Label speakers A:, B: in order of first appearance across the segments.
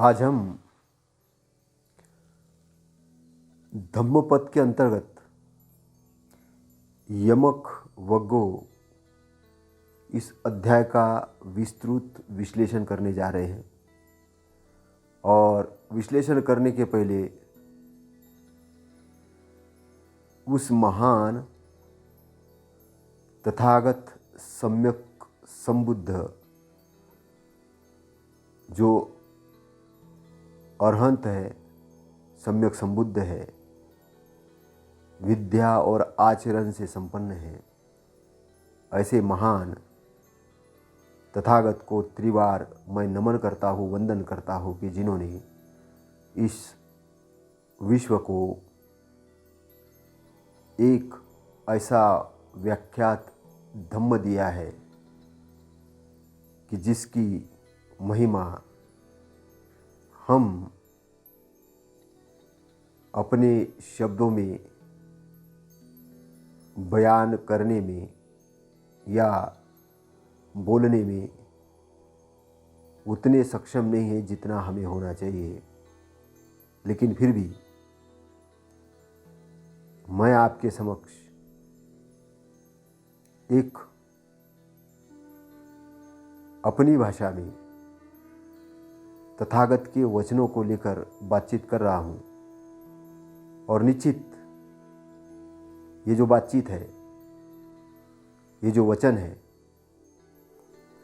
A: आज हम धम्मपद के अंतर्गत यमक वग्गो इस अध्याय का विस्तृत विश्लेषण करने जा रहे हैं। और विश्लेषण करने के पहले उस महान तथागत सम्यक संबुद्ध जो अरहंत है, सम्यक संबुद्ध है, विद्या और आचरण से संपन्न है, ऐसे महान तथागत को त्रिवार मैं नमन करता हूँ, वंदन करता हूँ कि जिन्होंने इस विश्व को एक ऐसा व्याख्यात धम्म दिया है कि जिसकी महिमा हम अपने शब्दों में बयान करने में या बोलने में उतने सक्षम नहीं है जितना हमें होना चाहिए। लेकिन फिर भी मैं आपके समक्ष एक अपनी भाषा में तथागत के वचनों को लेकर बातचीत कर रहा हूँ। और निश्चित ये जो बातचीत है, ये जो वचन है,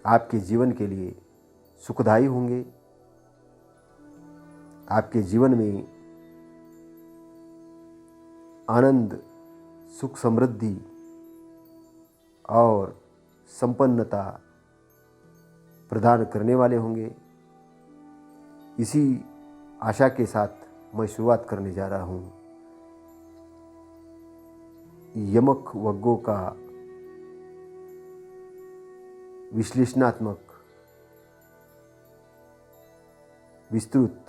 A: आपके जीवन के लिए सुखदायी होंगे। आपके जीवन में आनंद, सुख, समृद्धि और संपन्नता प्रदान करने वाले होंगे। इसी आशा के साथ मैं शुरुआत करने जा रहा हूँ यमक वग्गो का विश्लेषणात्मक विस्तृत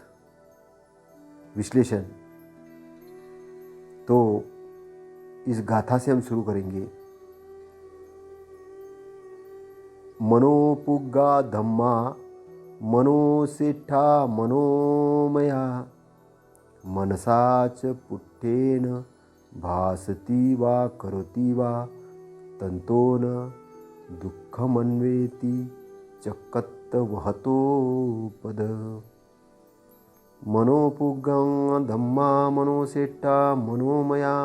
A: विश्लेषण। तो इस गाथा से हम शुरू करेंगे। मनोपुग्गा धम्मा मनोसेठा मनोमया मनसा च पुट्ठेन भासति वा करोति वा तन्तोन दुःखमन्वेति चक्कत वहतो पद। मनोपुग्गं धम्मा मनोसेठा मनोमया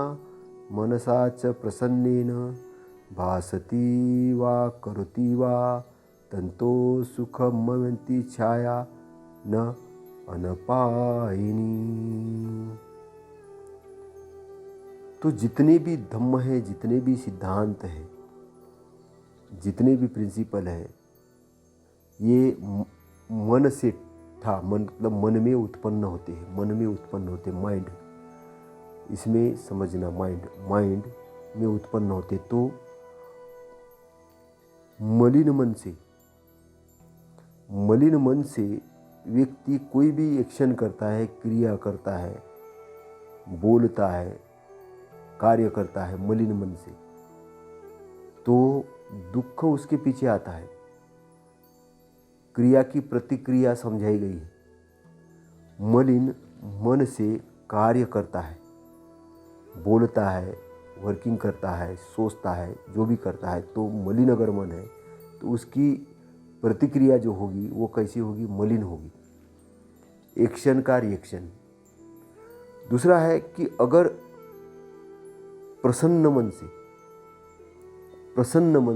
A: मनसा च प्रसन्नेन भासति वा करोति वा तंतो सुखमन्वेति छाया न अनपायिनी। तो जितने भी धम्म है, जितने भी सिद्धांत है, जितने भी प्रिंसिपल है, ये मन से मतलब मन में उत्पन्न होते हैं। मन में उत्पन्न होते, माइंड, इसमें समझना, माइंड में उत्पन्न होते। तो मलिन मन से व्यक्ति कोई भी एक्शन करता है, क्रिया करता है, बोलता है, कार्य करता है मलिन मन से, तो दुख उसके पीछे आता है। क्रिया की प्रतिक्रिया समझाई गई है। मलिन मन से कार्य करता है, बोलता है, वर्किंग करता है, सोचता है, जो भी करता है, तो मलिन अगर मन है तो उसकी प्रतिक्रिया जो होगी वो कैसी होगी? मलिन होगी। एक्शन का रिएक्शन। दूसरा है कि अगर प्रसन्न मन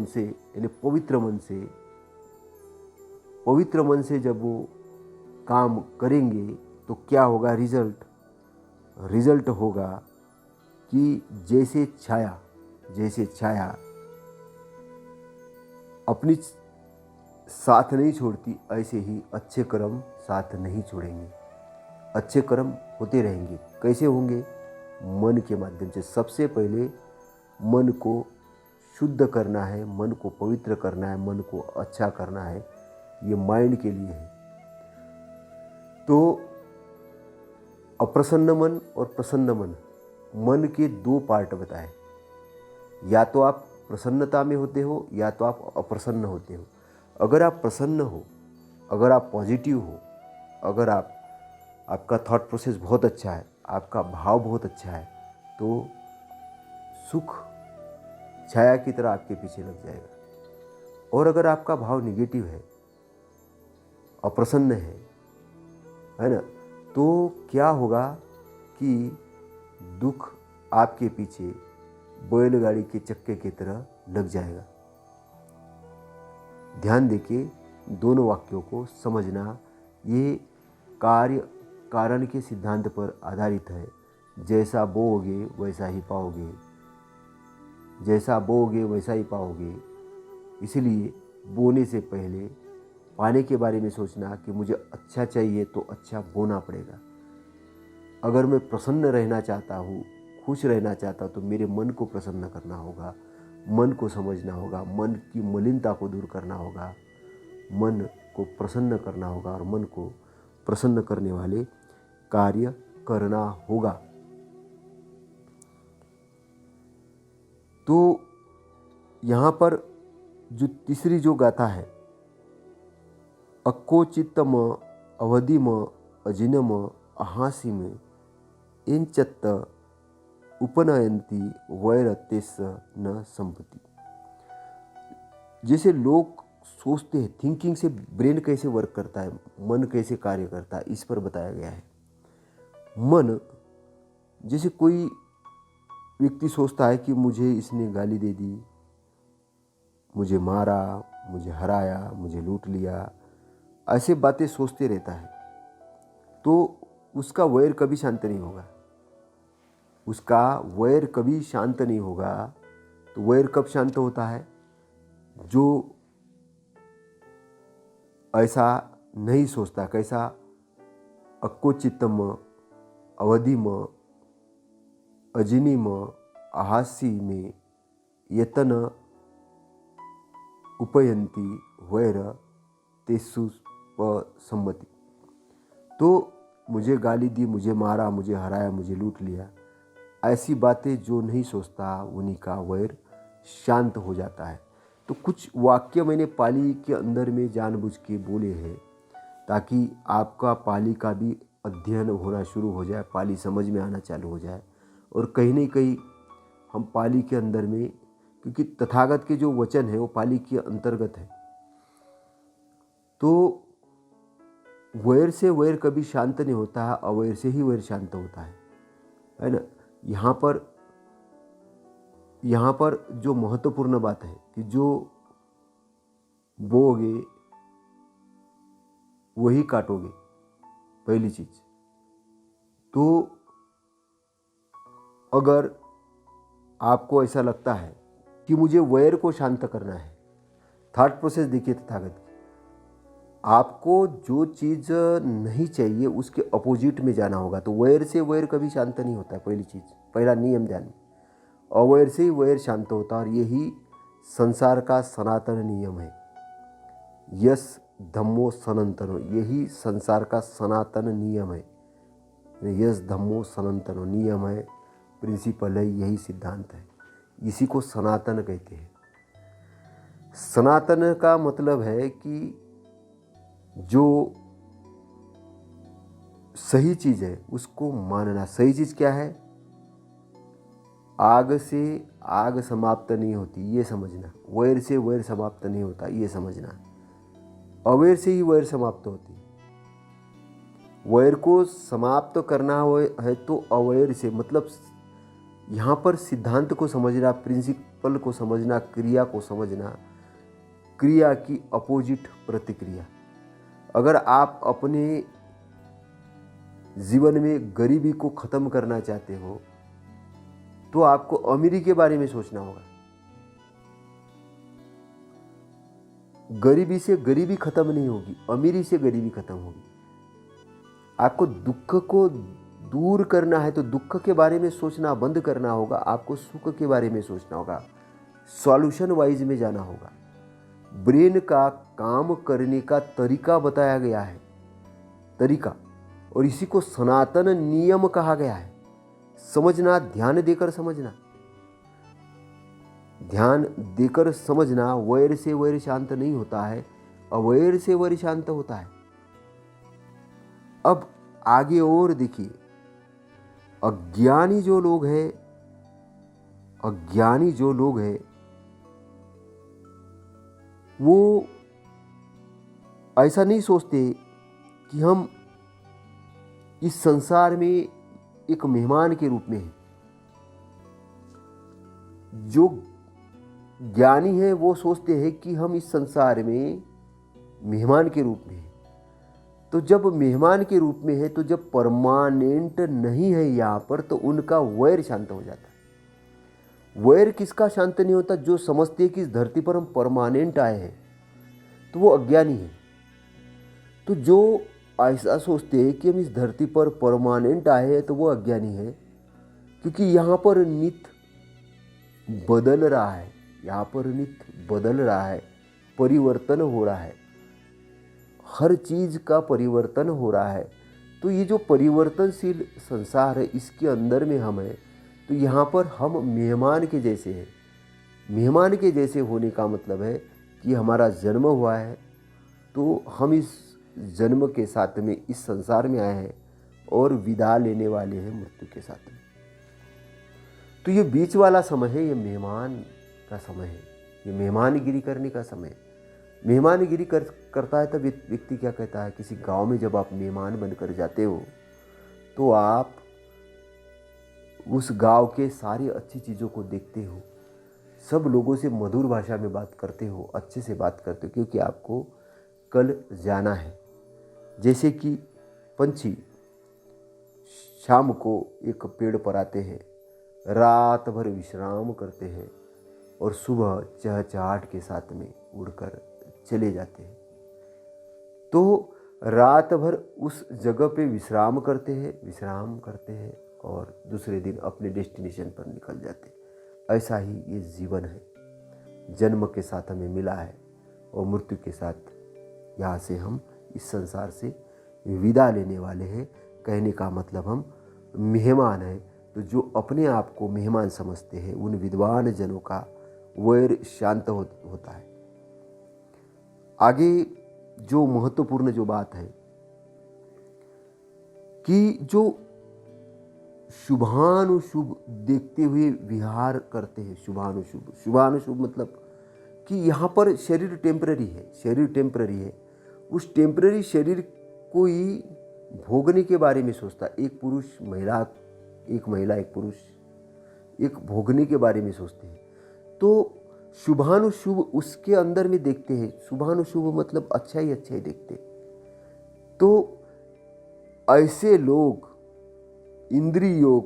A: से यानी पवित्र मन से जब वो काम करेंगे तो क्या होगा? रिजल्ट होगा कि जैसे छाया अपनी साथ नहीं छोड़ती, ऐसे ही अच्छे कर्म साथ नहीं छोड़ेंगे। अच्छे कर्म होते रहेंगे। कैसे होंगे? मन के माध्यम से। सबसे पहले मन को शुद्ध करना है, मन को पवित्र करना है, मन को अच्छा करना है। ये माइंड के लिए है। तो अप्रसन्न मन और प्रसन्न मन के दो पार्ट बताए। या तो आप प्रसन्नता में होते हो या तो आप अप्रसन्न होते हो। अगर आप प्रसन्न हो, अगर आप पॉजिटिव हो, अगर आप आपका थॉट प्रोसेस बहुत अच्छा है, आपका भाव बहुत अच्छा है, तो सुख छाया की तरह आपके पीछे लग जाएगा। और अगर आपका भाव निगेटिव है, अप्रसन्न है ना, तो क्या होगा कि दुख आपके पीछे बैलगाड़ी के चक्के की तरह लग जाएगा। ध्यान देके दोनों वाक्यों को समझना। ये कार्य कारण के सिद्धांत पर आधारित है। जैसा बोओगे वैसा ही पाओगे, जैसा बोओगे वैसा ही पाओगे। इसलिए बोने से पहले पाने के बारे में सोचना कि मुझे अच्छा चाहिए तो अच्छा बोना पड़ेगा। अगर मैं प्रसन्न रहना चाहता हूँ, खुश रहना चाहता हूँ, तो मेरे मन को प्रसन्न करना होगा, मन को समझना होगा, मन की मलिनता को दूर करना होगा, मन को प्रसन्न करना होगा और मन को प्रसन्न करने वाले कार्य करना होगा। तो यहाँ पर जो तीसरी जो गाथा है, अक्कोचित्तम अवधिम अजिनम अहासिम इंचत्त उपनयंती वैरतेस न संपत्ति। जैसे लोग सोचते हैं, थिंकिंग से ब्रेन कैसे वर्क करता है, मन कैसे कार्य करता है, इस पर बताया गया है। मन, जैसे कोई व्यक्ति सोचता है कि मुझे इसने गाली दे दी, मुझे मारा, मुझे हराया, मुझे लूट लिया, ऐसे बातें सोचते रहता है, तो उसका वैर कभी शांत नहीं होगा। उसका वैर कभी शांत नहीं होगा। तो वैर कब शांत होता है? जो ऐसा नहीं सोचता। कैसा? अक्कोचित्तम अवधिम अजिनिम आहासी में यतन उपयंती वैर तेसु सम्मति। तो मुझे गाली दी, मुझे मारा, मुझे हराया, मुझे लूट लिया, ऐसी बातें जो नहीं सोचता उन्हीं का वैर शांत हो जाता है। तो कुछ वाक्य मैंने पाली के अंदर में जानबूझ के बोले हैं ताकि आपका पाली का भी अध्ययन होना शुरू हो जाए, पाली समझ में आना चालू हो जाए। और कहीं न कहीं हम पाली के अंदर में, क्योंकि तथागत के जो वचन है वो पाली के अंतर्गत है, तो वैर से वैर कभी शांत नहीं होता है, अवैर से ही वैर शांत होता है ना। यहाँ पर जो महत्वपूर्ण बात है कि जो बोओगे वही काटोगे, पहली चीज। तो अगर आपको ऐसा लगता है कि मुझे वैर को शांत करना है, थॉट प्रोसेस देखिए तथागत की, आपको जो चीज़ नहीं चाहिए उसके अपोजिट में जाना होगा। तो वैर से वैर कभी शांत नहीं होता है। पहली चीज़, पहला नियम जानिए, अवैर से ही वैर शांत होता है। और यही संसार का सनातन नियम है। यस धम्मो सनातनो, यही संसार का सनातन नियम है। यस धम्मो सनातनो नियम है, प्रिंसिपल है, यही सिद्धांत है। इसी को सनातन कहते हैं। सनातन का मतलब है कि जो सही चीज़ है उसको मानना। सही चीज़ क्या है? आग से आग समाप्त नहीं होती, ये समझना। वैर से वैर समाप्त नहीं होता, ये समझना। अवैर से ही वैर समाप्त होती। वैर को समाप्त करना है तो अवैर से, मतलब यहाँ पर सिद्धांत को समझना, प्रिंसिपल को समझना, क्रिया को समझना, क्रिया की अपोजिट प्रतिक्रिया। अगर आप अपने जीवन में गरीबी को ख़त्म करना चाहते हो तो आपको अमीरी के बारे में सोचना होगा। गरीबी से गरीबी खत्म नहीं होगी, अमीरी से गरीबी खत्म होगी। आपको दुख को दूर करना है तो दुख के बारे में सोचना बंद करना होगा, आपको सुख के बारे में सोचना होगा, सॉल्यूशन वाइज में जाना होगा। ब्रेन का काम करने का तरीका बताया गया है, तरीका, और इसी को सनातन नियम कहा गया है। समझना, ध्यान देकर समझना, ध्यान देकर समझना। वैर से वैर शांत नहीं होता है, अवैर से वैर शांत होता है। अब आगे और देखिए, अज्ञानी जो लोग हैं, अज्ञानी जो लोग हैं वो ऐसा नहीं सोचते कि हम इस संसार में एक मेहमान के रूप में हैं। जो ज्ञानी है वो सोचते हैं कि हम इस संसार में मेहमान के रूप में हैं। तो जब मेहमान के रूप में है, तो जब परमानेंट नहीं है यहाँ पर, तो उनका वैर शांत हो जाता है। वैर किसका शांत नहीं होता? जो समझते हैं कि इस धरती पर हम परमानेंट आए हैं, तो वो अज्ञानी है। तो जो ऐसा सोचते हैं कि हम इस धरती पर परमानेंट आए हैं, तो वो अज्ञानी है, क्योंकि यहाँ पर नित्य बदल रहा है, यहाँ पर नित्य बदल रहा है, परिवर्तन हो रहा है, हर चीज़ का परिवर्तन हो रहा है। तो ये जो परिवर्तनशील संसार है, इसके अंदर में हम हैं। तो यहाँ पर हम मेहमान के जैसे हैं। मेहमान के जैसे होने का मतलब है कि हमारा जन्म हुआ है, तो हम इस जन्म के साथ में इस संसार में आए हैं और विदा लेने वाले हैं मृत्यु के साथ में। तो ये बीच वाला समय है, ये मेहमान का समय है, ये मेहमानगिरी करने का समय है। मेहमानगिरी करता है तब व्यक्ति क्या कहता है, किसी गांव में जब आप मेहमान बनकर जाते हो, तो आप उस गांव के सारी अच्छी चीज़ों को देखते हो, सब लोगों से मधुर भाषा में बात करते हो, अच्छे से बात करते हो, क्योंकि आपको कल जाना है। जैसे कि पंछी शाम को एक पेड़ पर आते हैं, रात भर विश्राम करते हैं और सुबह चहचहाट के साथ में उड़कर चले जाते हैं। तो रात भर उस जगह पे विश्राम करते हैं और दूसरे दिन अपने डेस्टिनेशन पर निकल जाते हैं। ऐसा ही ये जीवन है, जन्म के साथ हमें मिला है और मृत्यु के साथ यहाँ से हम इस संसार से विदा लेने वाले हैं। कहने का मतलब हम मेहमान हैं। तो जो अपने आप को मेहमान समझते हैं, उन विद्वान जनों का वैर शांत होता है। आगे जो महत्वपूर्ण जो बात है कि जो शुभानुशुभ देखते हुए विहार करते हैं, शुभानुशुभ मतलब कि यहाँ पर शरीर टेम्पररी है, उस टेम्पररी शरीर को ही भोगने के बारे में सोचता है। एक महिला एक पुरुष एक भोगने के बारे में सोचते हैं। तो शुभानुशुभ उसके अंदर में देखते हैं। शुभानुशुभ मतलब अच्छा ही देखते हैं। तो ऐसे लोग इंद्रियों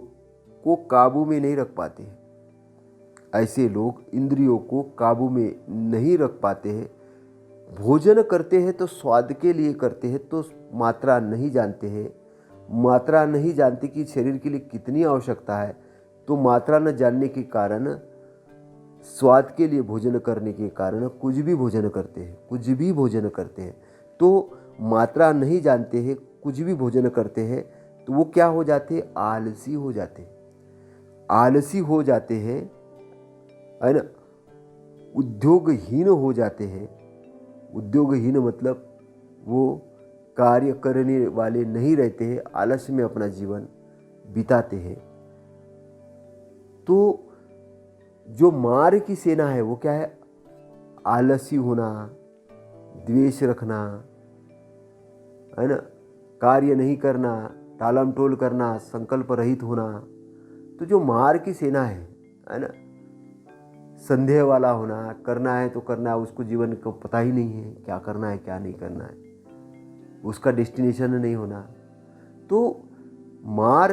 A: को काबू में नहीं रख पाते हैं। ऐसे लोग इंद्रियों को काबू में नहीं रख पाते हैं। भोजन करते हैं तो स्वाद के लिए करते हैं, तो मात्रा नहीं जानते हैं। मात्रा नहीं जानते कि शरीर के लिए कितनी आवश्यकता है, तो मात्रा न जानने के कारण, स्वाद के लिए भोजन करने के कारण कुछ भी भोजन करते हैं। तो मात्रा नहीं जानते हैं, कुछ भी भोजन करते हैं, तो वो क्या हो जाते हैं? आलसी हो जाते हैं, है ना। उद्योगहीन हो जाते हैं। उद्योगहीन मतलब वो कार्य करने वाले नहीं रहते हैं, आलस्य में अपना जीवन बिताते हैं। तो जो मार की सेना है वो क्या है? आलसी होना, द्वेष रखना, है ना, कार्य नहीं करना, टालमटोल करना, संकल्प रहित होना। तो जो मार की सेना है ना, संदेह वाला होना, करना है तो करना है, उसको जीवन को पता ही नहीं है क्या करना है क्या नहीं करना है, उसका डेस्टिनेशन नहीं होना। तो मार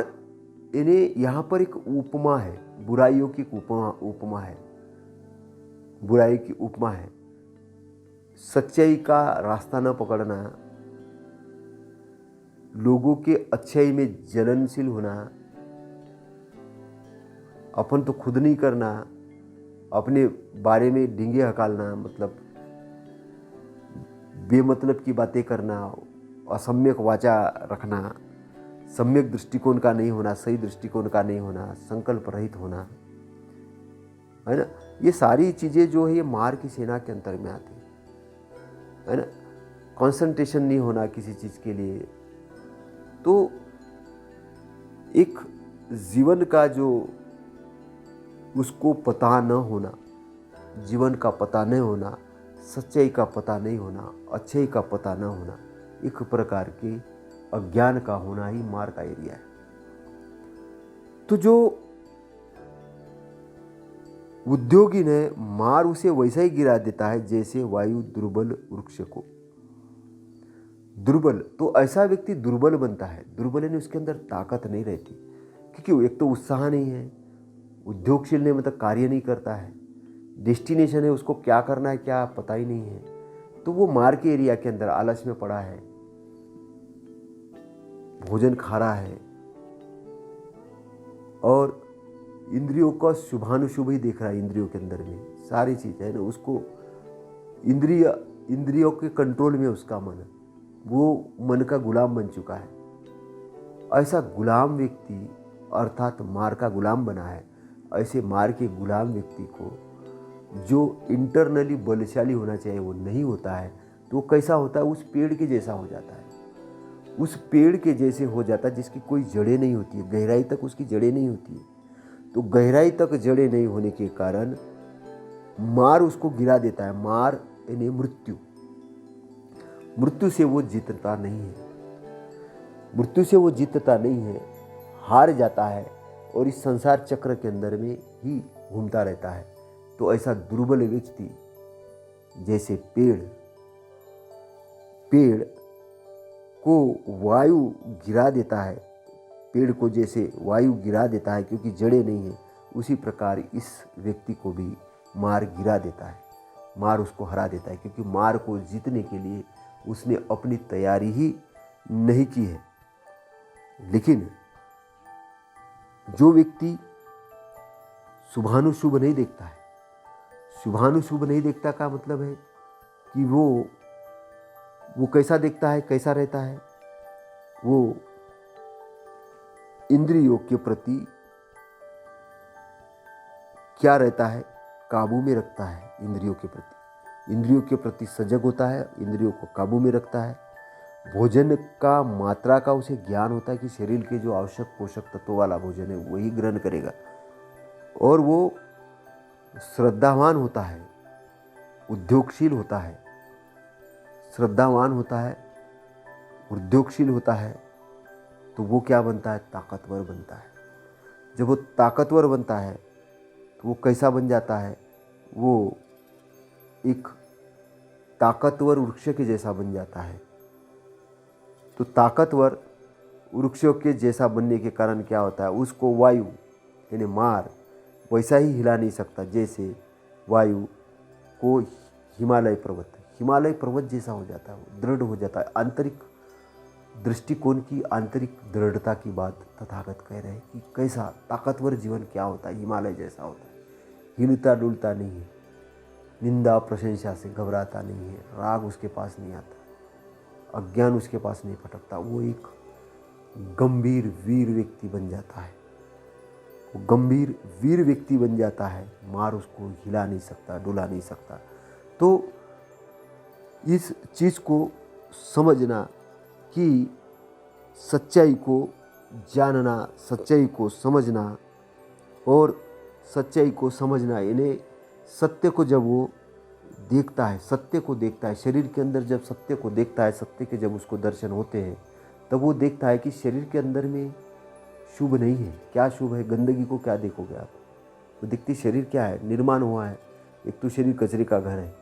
A: इन्हें यहाँ पर एक उपमा है, बुराइयों की उपमा है, बुराई की उपमा है। सच्चाई का रास्ता न पकड़ना, लोगों के अच्छाई में जलनशील होना, अपन तो खुद नहीं करना, अपने बारे में डींगे हकालना, मतलब बेमतलब की बातें करना, असम्यक वाचा रखना, सम्यक दृष्टिकोण का नहीं होना, सही दृष्टिकोण का नहीं होना, संकल्प रहित होना, है ना। ये सारी चीज़ें जो है ये मार की सेना के अंतर में आती है ना। कंसंट्रेशन नहीं होना किसी चीज़ के लिए। तो एक जीवन का जो उसको पता न होना, जीवन का पता नहीं होना, सच्चाई का पता नहीं होना, अच्छाई का पता न होना, एक प्रकार के अज्ञान का होना ही मार का एरिया है। तो जो उद्योगी ने मार उसे वैसा ही गिरा देता है जैसे वायु दुर्बल वृक्ष को। दुर्बल तो ऐसा व्यक्ति दुर्बल बनता है। दुर्बल यानी उसके अंदर ताकत नहीं रहती, क्योंकि एक तो उत्साह नहीं है, उद्योगशील नहीं, मतलब कार्य नहीं करता है, डेस्टिनेशन है, उसको क्या करना है क्या पता ही नहीं है, तो वो मार के एरिया के अंदर आलस में पड़ा है, भोजन खा रहा है और इंद्रियों का शुभानुशुभ ही देख रहा है। इंद्रियों के अंदर में सारी चीज़ है ना, उसको इंद्रियों के कंट्रोल में उसका मन, वो मन का गुलाम बन चुका है। ऐसा गुलाम व्यक्ति अर्थात मार का गुलाम बना है। ऐसे मार के गुलाम व्यक्ति को जो इंटरनली बलशाली होना चाहिए वो नहीं होता है, तो कैसा होता है, उस पेड़ के जैसा हो जाता है। उस पेड़ के जैसे हो जाता है जिसकी कोई जड़ें नहीं होती है, गहराई तक उसकी जड़ें नहीं होती है। तो गहराई तक जड़ें नहीं होने के कारण मार उसको गिरा देता है। मार यानी मृत्यु, मृत्यु से वो जीतता नहीं है, मृत्यु से वो जीतता नहीं है, हार जाता है और इस संसार चक्र के अंदर में ही घूमता रहता है। तो ऐसा दुर्बल व्यक्ति जैसे पेड़ को वायु गिरा देता है, पेड़ को जैसे वायु गिरा देता है क्योंकि जड़ें नहीं है, उसी प्रकार इस व्यक्ति को भी मार गिरा देता है। मार उसको हरा देता है, क्योंकि मार को जीतने के लिए उसने अपनी तैयारी ही नहीं की है। लेकिन जो व्यक्ति शुभानुशुभ नहीं देखता है, शुभानुशुभ नहीं देखता का मतलब है कि वो कैसा देखता है, कैसा रहता है, वो इंद्रियों के प्रति क्या रहता है, काबू में रखता है। इंद्रियों के प्रति सजग होता है, इंद्रियों को काबू में रखता है। भोजन का मात्रा का उसे ज्ञान होता है कि शरीर के जो आवश्यक पोषक तत्वों वाला भोजन है वही ग्रहण करेगा। और वो श्रद्धावान होता है, उद्योगशील होता है, श्रद्धावान होता है, उद्योगशील होता है, तो वो क्या बनता है, ताकतवर बनता है। जब वो ताकतवर बनता है तो वो कैसा बन जाता है, वो एक ताकतवर वृक्ष के जैसा बन जाता है। तो ताकतवर वृक्षों के जैसा बनने के कारण क्या होता है, उसको वायु यानी मार वैसा ही हिला नहीं सकता जैसे वायु को हिमालय पर्वत जैसा हो जाता है, वो दृढ़ हो जाता है। आंतरिक दृष्टिकोण की आंतरिक दृढ़ता की बात तथागत कह रहे हैं कि कैसा ताकतवर जीवन क्या होता है, हिमालय जैसा होता है, हिलता डुलता नहीं है, निंदा प्रशंसा से घबराता नहीं है, राग उसके पास नहीं आता, अज्ञान उसके पास नहीं फटकता। वो एक गंभीर वीर व्यक्ति बन जाता है, वो गंभीर वीर व्यक्ति बन जाता है। मार उसको हिला नहीं सकता, डुला नहीं सकता। तो इस चीज़ को समझना कि सच्चाई को जानना, सच्चाई को समझना और सच्चाई को समझना, यानी सत्य को जब वो देखता है, सत्य को देखता है, शरीर के अंदर जब सत्य को देखता है, सत्य के जब उसको दर्शन होते हैं, तब वो देखता है कि शरीर के अंदर में शुभ नहीं है। क्या शुभ है, गंदगी को क्या देखोगे आप, तो दिखती शरीर क्या है, निर्माण हुआ है। एक तो शरीर कचरे का घर है,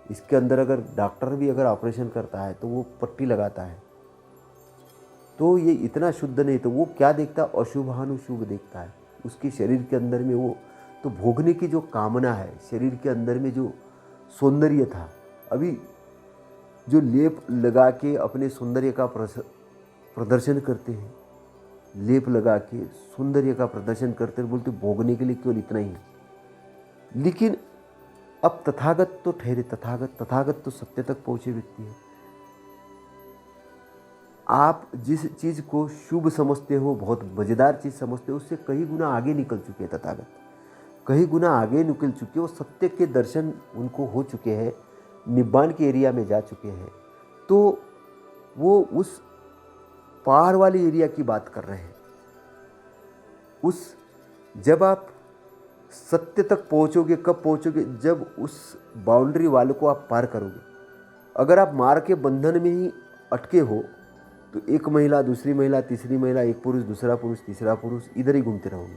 A: इसके अंदर अगर डॉक्टर भी अगर ऑपरेशन करता है तो वो पट्टी लगाता है, तो ये इतना शुद्ध नहीं, तो वो क्या देखता है, अशुभानुशुभ देखता है। उसके शरीर के अंदर में वो तो भोगने की जो कामना है, शरीर के अंदर में जो सौंदर्य था, अभी जो लेप लगा के अपने सौंदर्य का प्रदर्शन करते हैं, लेप लगा के सौंदर्य का प्रदर्शन करते हैं, बोलते भोगने के लिए केवल इतना ही। लेकिन अब तथागत तो ठहरे, तथागत तो सत्य तक पहुंचे व्यक्ति है। आप जिस चीज़ को शुभ समझते हो, बहुत मज़ेदार चीज़ समझते हो, उससे कई गुना आगे निकल चुके हैं तथागत, कई गुना आगे निकल चुके हो, सत्य के दर्शन उनको हो चुके हैं, निब्बान के एरिया में जा चुके हैं। तो वो उस पार वाले एरिया की बात कर रहे हैं। जब आप सत्य तक पहुंचोगे, कब पहुंचोगे? जब उस बाउंड्री वाले को आप पार करोगे। अगर आप मार के बंधन में ही अटके हो तो एक महिला, दूसरी महिला, तीसरी महिला, एक पुरुष, दूसरा पुरुष, तीसरा पुरुष, इधर ही घूमते रहोगे,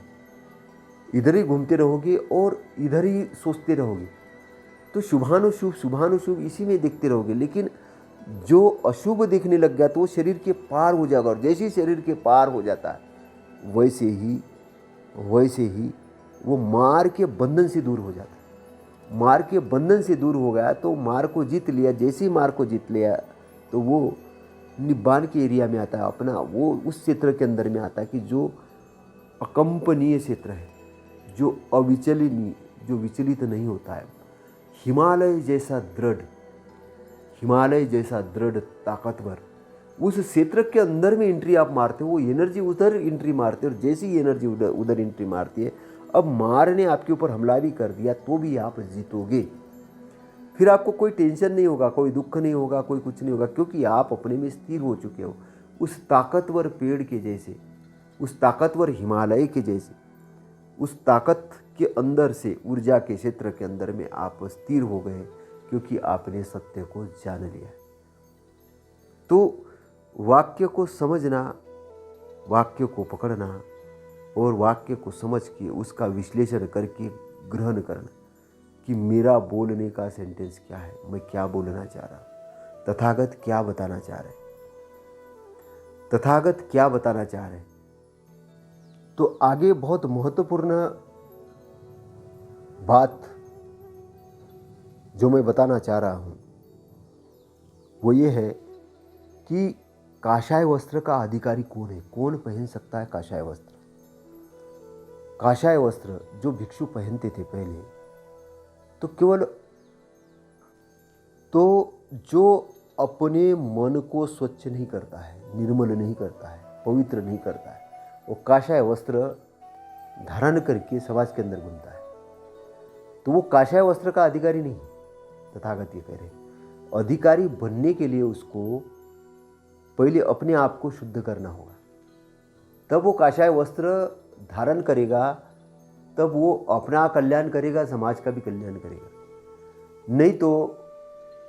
A: इधर ही घूमते रहोगे और इधर ही सोचते रहोगे। तो शुभानुशुभ शुभानुशुभ इसी में देखते रहोगे। लेकिन जो अशुभ देखने लग गया तो वो शरीर के पार हो जाएगा, और जैसे ही शरीर के पार हो जाता है वैसे ही वो मार के बंधन से दूर हो जाता है। मार के बंधन से दूर हो गया तो मार को जीत लिया। जैसे ही मार को जीत लिया तो वो निब्बान के एरिया में आता है, अपना वो उस क्षेत्र के अंदर में आता है कि जो अकंपनीय क्षेत्र है, जो अविचलनीय, जो विचलित नहीं होता है। हिमालय जैसा दृढ़ ताकतवर उस क्षेत्र के अंदर में एंट्री आप मारते हो, वो एनर्जी उधर एंट्री मारते हो, और जैसी एनर्जी उधर एंट्री मारती है, अब मार ने आपके ऊपर हमला भी कर दिया तो भी आप जीतोगे। फिर आपको कोई टेंशन नहीं होगा, कोई दुख नहीं होगा, कोई कुछ नहीं होगा, क्योंकि आप अपने में स्थिर हो चुके हो। उस ताकतवर पेड़ के जैसे, उस ताकतवर हिमालय के जैसे, उस ताकत के अंदर से, ऊर्जा के क्षेत्र के अंदर में आप स्थिर हो गए, क्योंकि आपने सत्य को जान लिया। तो वाक्य को समझना, वाक्य को पकड़ना और वाक्य को समझ के उसका विश्लेषण करके ग्रहण करना कि मेरा बोलने का सेंटेंस क्या है, मैं क्या बोलना चाह रहा हूँ, तथागत क्या बताना चाह रहे, तथागत क्या बताना चाह रहे। तो आगे बहुत महत्वपूर्ण बात जो मैं बताना चाह रहा हूँ वो ये है कि काषाय वस्त्र का अधिकारी कौन है, कौन पहन सकता है काषाय वस्त्र। काषाय वस्त्र जो भिक्षु पहनते थे पहले, तो केवल जो अपने मन को स्वच्छ नहीं करता है, निर्मल नहीं करता है, पवित्र नहीं करता है, वो काषाय वस्त्र धारण करके समाज के अंदर घूमता है, तो वो काषाय वस्त्र का अधिकारी नहीं। तथागत ये कह रहे, अधिकारी बनने के लिए उसको पहले अपने आप को शुद्ध करना होगा, तब वो काषाय वस्त्र धारण करेगा, तब वो अपना कल्याण करेगा, समाज का भी कल्याण करेगा। नहीं तो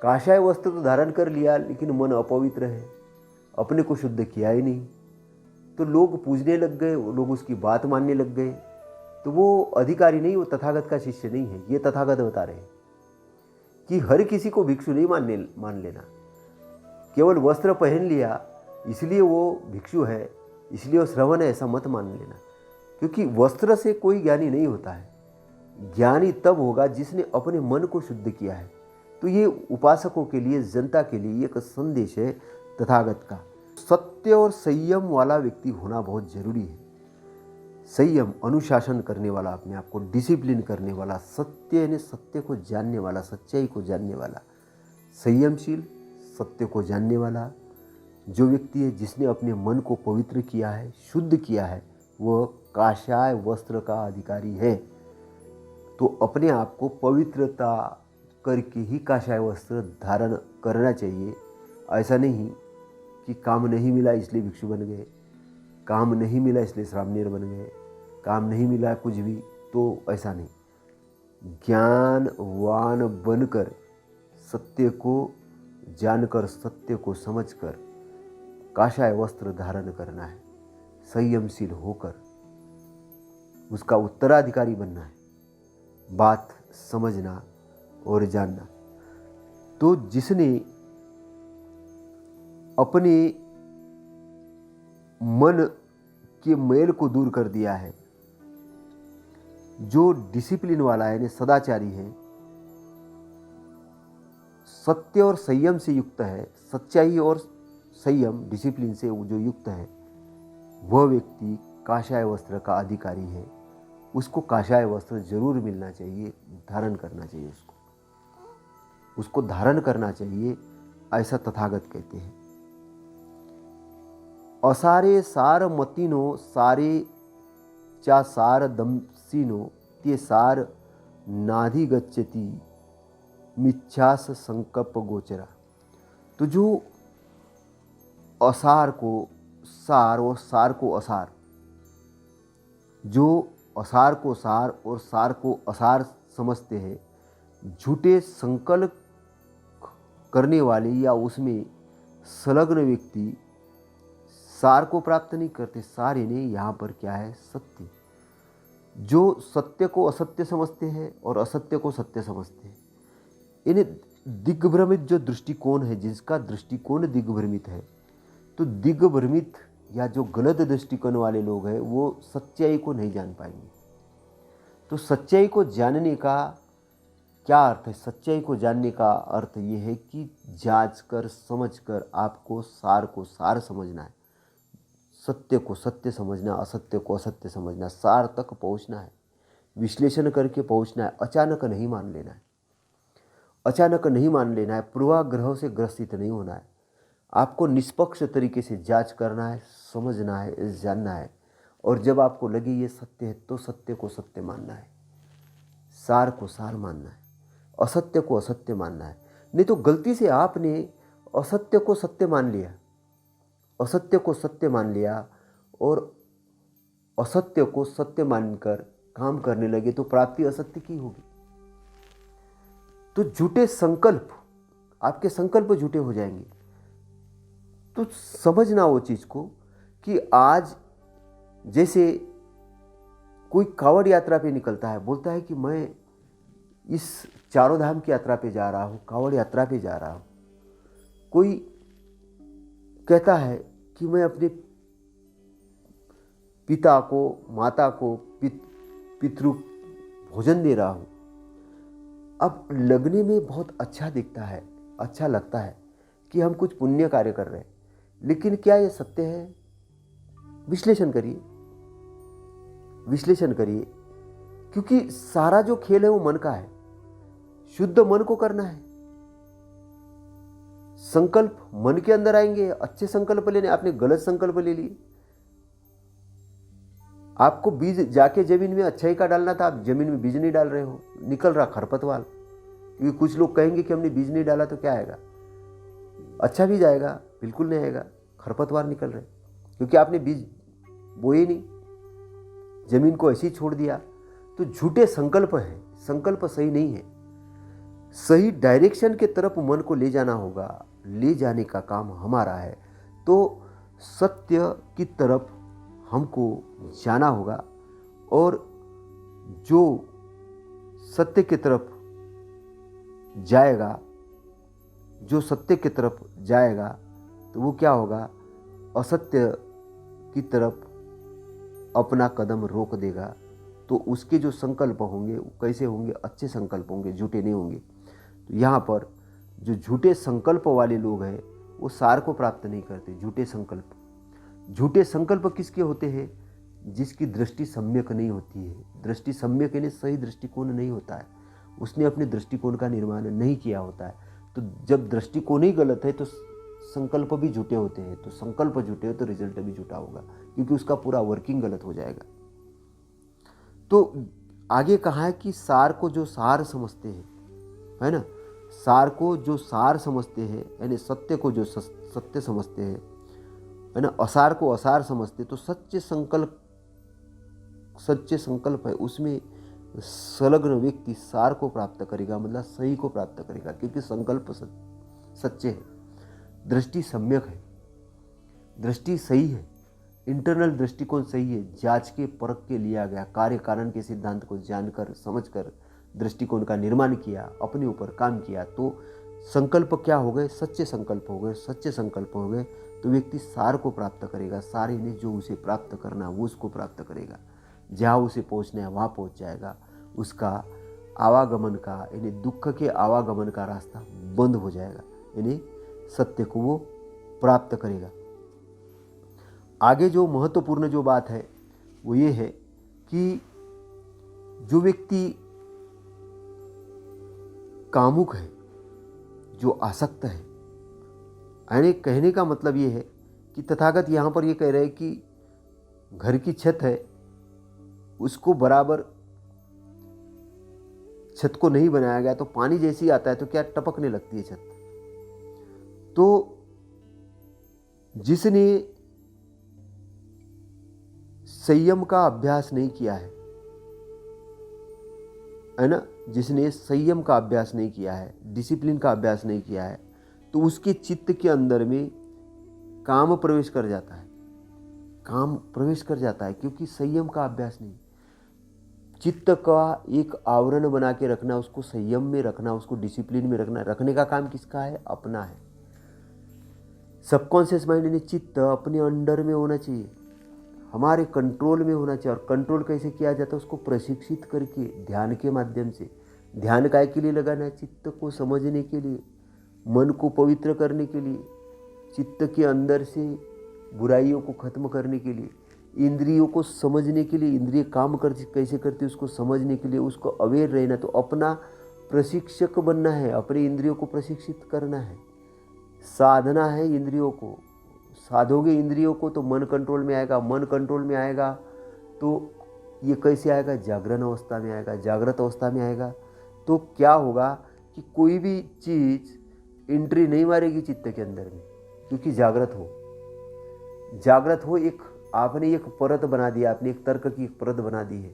A: काषाय वस्त्र तो धारण कर लिया लेकिन मन अपवित्र है, अपने को शुद्ध किया ही नहीं, तो लोग पूजने लग गए, लोग उसकी बात मानने लग गए, तो वो अधिकारी नहीं, वो तथागत का शिष्य नहीं है। ये तथागत बता रहे हैं कि हर किसी को भिक्षु नहीं मान लेना। केवल वस्त्र पहन लिया इसलिए वो भिक्षु है, इसलिए वो श्रवण है, ऐसा मत मान लेना, क्योंकि वस्त्र से कोई ज्ञानी नहीं होता है। ज्ञानी तब होगा जिसने अपने मन को शुद्ध किया है। तो ये उपासकों के लिए, जनता के लिए एक संदेश है तथागत का। सत्य और संयम वाला व्यक्ति होना बहुत जरूरी है। संयम, अनुशासन करने वाला, अपने आप को डिसिप्लिन करने वाला, सत्य यानी सत्य को जानने वाला, सच्चाई को जानने वाला, संयमशील, सत्य को जानने वाला जो व्यक्ति है, जिसने अपने मन को पवित्र किया है, शुद्ध किया है, वह काषाय वस्त्र का अधिकारी है। तो अपने आप को पवित्रता करके ही काषाय वस्त्र धारण करना चाहिए। ऐसा नहीं कि काम नहीं मिला इसलिए भिक्षु बन गए, काम नहीं मिला इसलिए श्रामणेर बन गए, काम नहीं मिला कुछ भी, तो ऐसा नहीं। ज्ञानवान बनकर, सत्य को जानकर, सत्य को समझकर काषाय वस्त्र धारण करना है, संयमशील होकर उसका उत्तराधिकारी बनना है, बात समझना और जानना। तो जिसने अपने मन के मैल को दूर कर दिया है, जो डिसिप्लिन वाला है, सदाचारी है, सत्य और संयम से युक्त है, सच्चाई और संयम डिसिप्लिन से जो युक्त है, वह व्यक्ति काषाय वस्त्र का अधिकारी है। उसको काषाय वस्त्र जरूर मिलना चाहिए, धारण करना चाहिए, उसको धारण करना चाहिए, ऐसा तथागत कहते हैं। असारे सार मतीनो सारे चा सार दमसीनो ते सार नाधि गच्छति मिच्छास संकल्प गोचरा। तो जो असार को सार और सार को असार, जो असार को सार और सार को असार समझते हैं, झूठे संकल्प करने वाले या उसमें संलग्न व्यक्ति सार को प्राप्त नहीं करते। सार इन्हें यहाँ पर क्या है? सत्य। जो सत्य को असत्य समझते हैं और असत्य को सत्य समझते हैं, इन्हें दिग्भ्रमित जो दृष्टिकोण है, जिसका दृष्टिकोण दिग्भ्रमित है, तो दिग्भ्रमित या जो गलत दृष्टिकोण वाले लोग हैं वो सच्चाई को नहीं जान पाएंगे। तो सच्चाई को जानने का क्या अर्थ है? सच्चाई को जानने का अर्थ ये है कि जांच कर समझ कर आपको सार को सार समझना है, सत्य को सत्य समझना, असत्य को असत्य समझना, सार तक पहुंचना है, विश्लेषण करके पहुंचना है। अचानक नहीं मान लेना है, अचानक नहीं मान लेना है, पूर्वाग्रह से ग्रसित नहीं होना है। आपको निष्पक्ष तरीके से जांच करना है, समझना है, जानना है, और जब आपको लगे ये सत्य है तो सत्य को सत्य मानना है, सार को सार मानना है, असत्य को असत्य मानना है। नहीं तो गलती से आपने असत्य को सत्य मान लिया, असत्य को सत्य मान लिया और असत्य को सत्य मानकर काम करने लगे तो प्राप्ति असत्य की होगी। तो झूठे संकल्प, आपके संकल्प झूठे हो जाएंगे। तो समझना वो चीज को कि आज जैसे कोई कांवड़ यात्रा पे निकलता है, बोलता है कि मैं इस चारों धाम की यात्रा पे जा रहा हूँ, कांवड़ यात्रा पे जा रहा हूँ। कोई कहता है कि मैं अपने पिता को, माता को पितृ भोजन दे रहा हूँ। अब लगने में बहुत अच्छा दिखता है, अच्छा लगता है कि हम कुछ पुण्य कार्य कर रहे हैं, लेकिन क्या ये सत्य है? विश्लेषण करिए, विश्लेषण करिए, क्योंकि सारा जो खेल है वो मन का है। शुद्ध मन को करना है। संकल्प मन के अंदर आएंगे, अच्छे संकल्प लेने, आपने गलत संकल्प ले लिए। आपको बीज जाके जमीन में अच्छाई का डालना था, आप जमीन में बीज नहीं डाल रहे हो, निकल रहा खरपतवार। क्योंकि कुछ लोग कहेंगे कि हमने बीज नहीं डाला तो क्या आएगा? अच्छा बीज आएगा? बिल्कुल नहीं आएगा, खरपतवार निकल रहे, क्योंकि आपने बीज बोए नहीं, जमीन को ऐसे ही छोड़ दिया। तो झूठे संकल्प है, संकल्प सही नहीं है। सही डायरेक्शन के तरफ मन को ले जाना होगा, ले जाने का काम हमारा है। तो सत्य की तरफ हमको जाना होगा, और जो सत्य की तरफ जाएगा, जो सत्य की तरफ जाएगा तो वो क्या होगा? असत्य की तरफ अपना कदम रोक देगा। तो उसके जो संकल्प होंगे वो कैसे होंगे? अच्छे संकल्प होंगे, झूठे नहीं होंगे। तो यहाँ पर जो झूठे संकल्प वाले लोग हैं वो सार को प्राप्त नहीं करते। झूठे संकल्प किसके होते हैं? जिसकी दृष्टि सम्यक नहीं होती है। दृष्टि सम्यक यानी सही दृष्टिकोण नहीं होता है, उसने अपने दृष्टिकोण का निर्माण नहीं किया होता है। तो जब दृष्टिकोण ही गलत है तो संकल्प भी झूठे होते हैं, तो संकल्प झूठे हो तो रिजल्ट भी झूठा होगा, क्योंकि उसका पूरा वर्किंग गलत हो जाएगा। तो आगे कहा है कि सार को जो सार समझते हैं, है ना, सार को जो सार समझते हैं, यानी सत्य को जो सत्य समझते हैं, है ना, असार को असार समझते, तो सच्चे संकल्प है उसमें संलग्न व्यक्ति सार को प्राप्त करेगा, मतलब सही को प्राप्त करेगा, क्योंकि संकल्प सच्चे है, दृष्टि सम्यक है, दृष्टि सही है, इंटरनल दृष्टिकोण सही है, जांच के परख के लिया गया, कार्य कारण के सिद्धांत को जानकर समझकर दृष्टिकोण का निर्माण किया, अपने ऊपर काम किया, तो संकल्प क्या हो गए? सच्चे संकल्प हो गए। सच्चे संकल्प हो गए तो व्यक्ति सार को प्राप्त करेगा। सार यानी जो उसे प्राप्त करना है वो उसको प्राप्त करेगा, जहाँ उसे पहुँचना है वहाँ पहुँच जाएगा। उसका आवागमन का, यानी दुख के आवागमन का रास्ता बंद हो जाएगा, यानी सत्य को वो प्राप्त करेगा। आगे जो महत्वपूर्ण जो बात है वो ये है कि जो व्यक्ति कामुक है, जो आसक्त है, यानी कहने का मतलब ये है कि तथागत यहाँ पर ये कह रहे हैं कि घर की छत है, उसको बराबर छत को नहीं बनाया गया, तो पानी जैसे ही आता है तो क्या टपकने लगती है छत। तो जिसने संयम का अभ्यास नहीं किया है ना, जिसने संयम का अभ्यास नहीं किया है, डिसिप्लिन का अभ्यास नहीं किया है, तो उसके चित्त के अंदर में काम प्रवेश कर जाता है, काम प्रवेश कर जाता है, क्योंकि संयम का अभ्यास नहीं। चित्त का एक आवरण बना के रखना, उसको संयम में रखना, उसको डिसिप्लिन में रखना, रखने का काम किसका है? अपना है। सबकॉन्शियस माइंड ने चित्त अपने अंडर में होना चाहिए, हमारे कंट्रोल में होना चाहिए। और कंट्रोल कैसे किया जाता है? उसको प्रशिक्षित करके, ध्यान के माध्यम से। ध्यान काय के लिए लगाना है? चित्त को समझने के लिए, मन को पवित्र करने के लिए, चित्त के अंदर से बुराइयों को खत्म करने के लिए, इंद्रियों को समझने के लिए, इंद्रिय काम कैसे करती है उसको समझने के लिए, उसको अवेयर रहना। तो अपना प्रशिक्षक बनना है, अपने इंद्रियों को प्रशिक्षित करना है, साधना है इंद्रियों को। साधोगे इंद्रियों को तो मन कंट्रोल में आएगा, मन कंट्रोल में आएगा तो ये कैसे आएगा? जागरण अवस्था में आएगा। जागृत अवस्था में आएगा तो क्या होगा कि कोई भी चीज़ एंट्री नहीं मारेगी चित्त के अंदर में, क्योंकि जागृत हो। एक आपने एक परत बना दिया, आपने एक तर्क की एक परत बना दी है।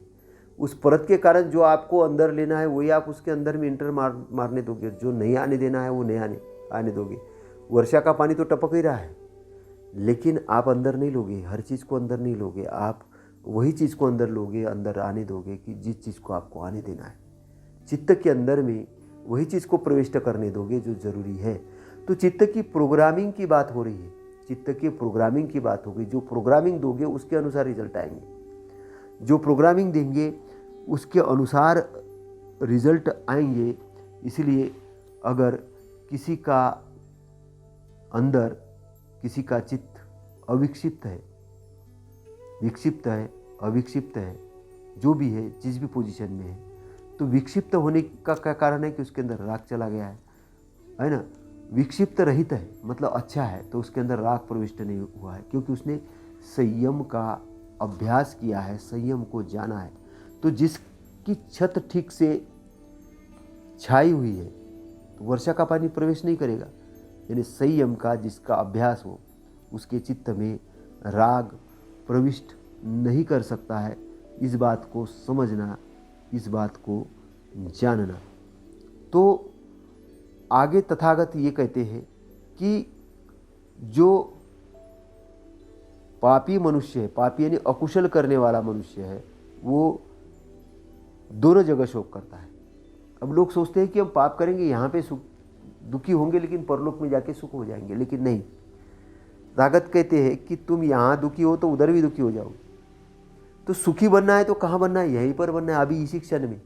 A: उस परत के कारण जो आपको अंदर लेना है वही आप उसके अंदर में इंटर मारने दोगे, जो नहीं आने देना है वो नहीं आने दोगे। वर्षा का पानी तो टपक ही रहा है, लेकिन आप अंदर नहीं लोगे, हर चीज़ को अंदर नहीं लोगे, आप वही चीज़ को अंदर लोगे, अंदर आने दोगे कि जिस चीज़ को आपको आने देना है। चित्त के अंदर में वही चीज़ को प्रविष्ट करने दोगे जो ज़रूरी है। तो चित्त की प्रोग्रामिंग की बात हो रही है, चित्त की प्रोग्रामिंग की बात होगी। जो प्रोग्रामिंग दोगे उसके अनुसार रिजल्ट आएंगे, जो प्रोग्रामिंग देंगे उसके अनुसार रिजल्ट आएंगे। इसलिए अगर किसी का अंदर, किसी का चित्त अविक्षिप्त है, विक्षिप्त है, अविक्षिप्त है, जो भी है, जिस भी पोजीशन में है, तो विक्षिप्त होने का क्या कारण है? कि उसके अंदर राग चला गया है ना। विक्षिप्त रहित है मतलब अच्छा है, तो उसके अंदर राग प्रविष्ट नहीं हुआ है, क्योंकि उसने संयम का अभ्यास किया है, संयम को जाना है। तो जिसकी छत ठीक से छाई हुई है तो वर्षा का पानी प्रवेश नहीं करेगा। यानी संयम का जिसका अभ्यास हो उसके चित्त में राग प्रविष्ट नहीं कर सकता है। इस बात को समझना, इस बात को जानना। तो आगे तथागत ये कहते हैं कि जो पापी मनुष्य है, पापी यानी अकुशल करने वाला मनुष्य है, वो दोनों जगह शोक करता है। अब लोग सोचते हैं कि हम पाप करेंगे यहाँ पे सुख दुखी होंगे, लेकिन परलोक में जाके सुख हो जाएंगे, लेकिन नहीं। तथागत कहते हैं कि तुम यहाँ दुखी हो तो उधर भी दुखी हो जाओगे। तो सुखी बनना है तो कहाँ बनना है? यहीं पर बनना है, अभी इसी क्षण में।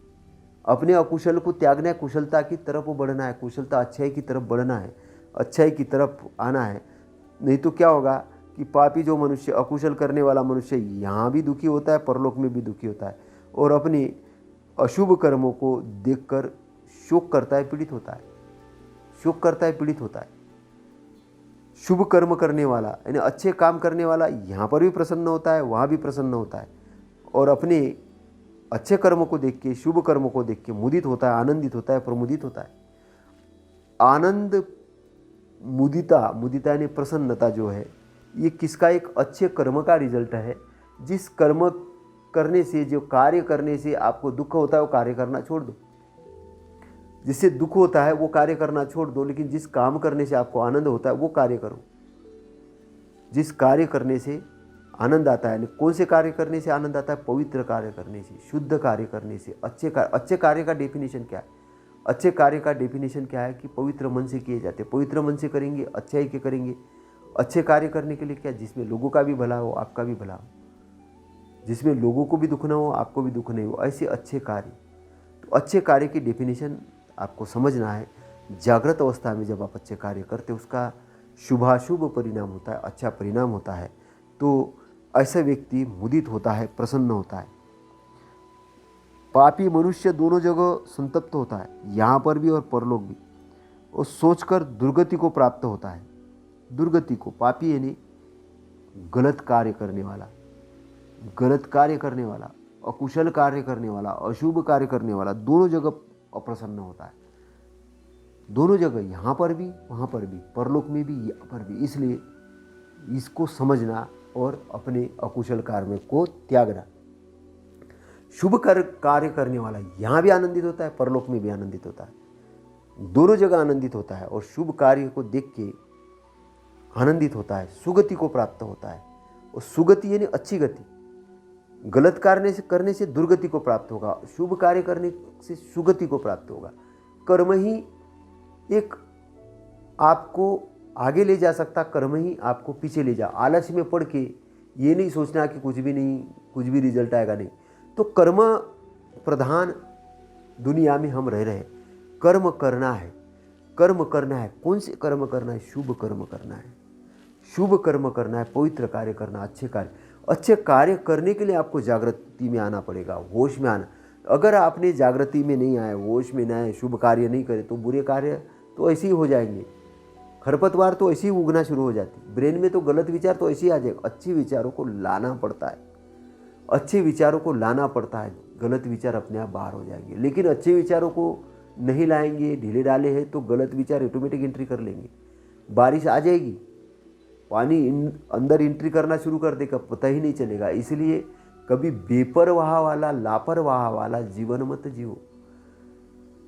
A: अपने अकुशल को त्यागना है, कुशलता की तरफ बढ़ना है, कुशलता अच्छाई की तरफ बढ़ना है, अच्छाई की तरफ आना है। नहीं तो क्या होगा कि पापी जो मनुष्य, अकुशल करने वाला मनुष्य यहाँ भी दुखी होता है, परलोक में भी दुखी होता है, और अपने अशुभ कर्मों को देखकर शोक करता है, पीड़ित होता है, शोक करता है, पीड़ित होता है। शुभ कर्म करने वाला यानी अच्छे काम करने वाला यहाँ पर भी प्रसन्न होता है, वहाँ भी प्रसन्न होता है, और अपने अच्छे कर्मों को देख के, शुभ कर्मों को देख के मुदित होता है, आनंदित होता है, प्रमुदित होता है। आनंद, मुदिता यानी प्रसन्नता जो है, ये किसका? एक अच्छे कर्म का रिजल्ट है। जिस कर्म करने से, जो कार्य करने से आपको दुख होता है वो कार्य करना छोड़ दो, जिससे दुख होता है वो कार्य करना छोड़ दो, लेकिन जिस काम करने से आपको आनंद होता है वो कार्य करो। जिस कार्य करने से आनंद आता है, कौन से कार्य करने से आनंद आता है? पवित्र कार्य करने से, शुद्ध कार्य करने से। अच्छे कार्य का डेफिनेशन क्या है? अच्छे कार्य का डेफिनेशन क्या है? कि पवित्र मन से किए जाते। पवित्र मन से करेंगे, अच्छाई के करेंगे। अच्छे कार्य करने के लिए क्या? जिसमें लोगों का भी भला हो, आपका भी भला हो, जिसमें लोगों को भी दुख ना हो, आपको भी दुख नहीं हो, ऐसे अच्छे कार्य। तो अच्छे कार्य की डेफिनेशन आपको समझना है। जागृत अवस्था में जब आप अच्छे कार्य करते, उसका शुभाशुभ परिणाम होता है, अच्छा परिणाम होता है। तो ऐसा व्यक्ति मुदित होता है, प्रसन्न होता है। पापी मनुष्य दोनों जगह संतप्त होता है, यहाँ पर भी और परलोक भी, और सोचकर दुर्गति को प्राप्त होता है। दुर्गति को, पापी यानी गलत कार्य करने वाला, गलत कार्य करने वाला, अकुशल कार्य करने वाला, अशुभ कार्य करने वाला, दोनों जगह अप्रसन्न होता है। दोनों जगह, यहाँ पर भी, वहाँ पर भी, परलोक में भी, यहाँ पर भी। इसलिए इसको समझना और अपने अकुशल कार्य को त्यागना। शुभ कार्य करने वाला यहाँ भी आनंदित होता है, परलोक में भी आनंदित होता है, दोनों जगह आनंदित होता है और शुभ कार्य को देख के आनंदित होता है, सुगति को प्राप्त होता है। और सुगति यानी अच्छी गति, गलत कार्य करने से दुर्गति को प्राप्त होगा, शुभ कार्य करने से सुगति को प्राप्त होगा। कर्म ही एक आपको आगे ले जा सकता, कर्म ही आपको पीछे ले जा। आलस्य में पड़ के ये नहीं सोचना कि कुछ भी नहीं, कुछ भी रिजल्ट आएगा नहीं। तो कर्म प्रधान दुनिया में हम रह रहे हैं, कर्म करना है, कर्म करना है। कौन से कर्म करना है? शुभ कर्म करना है, शुभ कर्म करना है, पवित्र कार्य करना, अच्छे कार्य करने के लिए आपको जागृति में आना पड़ेगा, होश में आना। अगर आपने जागृति में नहीं आए, होश में नहीं आए, शुभ कार्य नहीं करे तो बुरे कार्य तो ऐसे ही हो जाएंगे, खरपतवार तो ऐसे ही उगना शुरू हो जाती, ब्रेन में तो गलत विचार तो ऐसे ही आ जाएगा। अच्छे विचारों को लाना पड़ता है, अच्छे विचारों को लाना पड़ता है, गलत विचार अपने आप बाहर हो जाएंगे। लेकिन अच्छे विचारों को नहीं लाएंगे, ढीले डाले हैं तो गलत विचार ऑटोमेटिक एंट्री कर लेंगे। बारिश आ जाएगी, पानी अंदर एंट्री करना शुरू कर देगा, पता ही नहीं चलेगा। इसलिए कभी बेपरवाह वाला, लापरवाह वाला जीवन मत जियो,